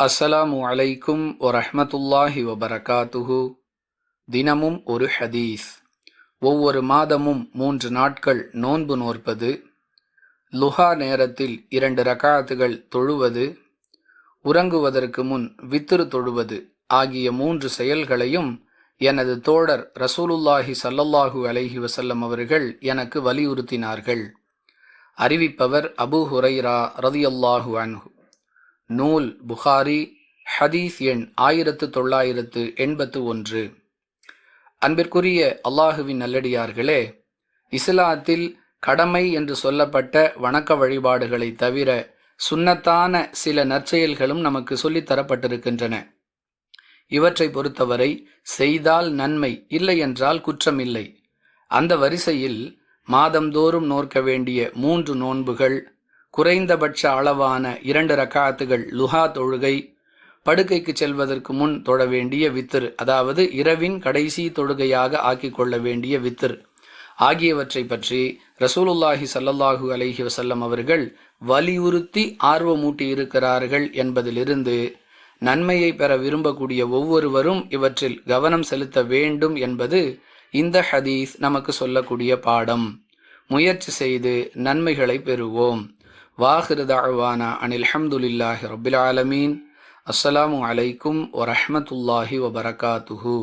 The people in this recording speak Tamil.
அஸ்ஸலாமு அலைக்கும் வரஹ்மத்துல்லாஹி வபரகாத்துஹு. தினமும் ஒரு ஹதீஸ். ஒவ்வொரு மாதமும் 3 நாட்கள் நோன்பு நோற்பது, லுஹா நேரத்தில் 2 ரகாத்துகள் தொழுவது, உறங்குவதற்கு முன் வித்ரு தொழுவது ஆகிய 3 செயல்களையும் எனது தோழர் ரசூலுல்லாஹி ஸல்லல்லாஹு அலைஹி வஸல்லம் அவர்கள் எனக்கு வலியுறுத்தினார்கள். அறிவிப்பவர் அபூ ஹுரைரா ரலியல்லாஹு அன்ஹு. நூல் புகாரி, ஹதீஸ் எண் 1981. அன்பிற்குரிய அல்லாஹுவின் நல்லடியார்களே, இஸ்லாத்தில் கடமை என்று சொல்லப்பட்ட வணக்க வழிபாடுகளை தவிர சுன்னத்தான சில நற்செயல்களும் நமக்கு சொல்லித்தரப்பட்டிருக்கின்றன. இவற்றை பொறுத்தவரை செய்தால் நன்மை, இல்லை என்றால் குற்றமில்லை. அந்த வரிசையில் மாதந்தோறும் நோற்க வேண்டிய 3 நோன்புகள், குறைந்தபட்ச அளவான 2 ரகாத்துகள் லுஹா தொழுகை, படுக்கைக்கு செல்வதற்கு முன் தொழ வேண்டிய வித்ர், அதாவது இரவின் கடைசி தொழுகையாக ஆக்கிக் கொள்ள வேண்டிய வித்ர் ஆகியவற்றை பற்றி ரசூலுல்லாஹி ஸல்லல்லாஹு அலைஹி வஸல்லம் அவர்கள் வலியுறுத்தி ஆர்வமூட்டி இருக்கிறார்கள் என்பதிலிருந்து நன்மையை பெற விரும்பக்கூடிய ஒவ்வொருவரும் இவற்றில் கவனம் செலுத்த வேண்டும் என்பது இந்த ஹதீஸ் நமக்கு சொல்லக்கூடிய பாடம். முயற்சி செய்து நன்மைகளை பெறுவோம். வாஹிரு தஅவானா அனில் ஹம்துலில்லாஹி ரப்பில் ஆலமீன். அஸ்ஸலாமு அலைக்கும் வரஹ்மத்துல்லாஹி வபரகாத்துஹு.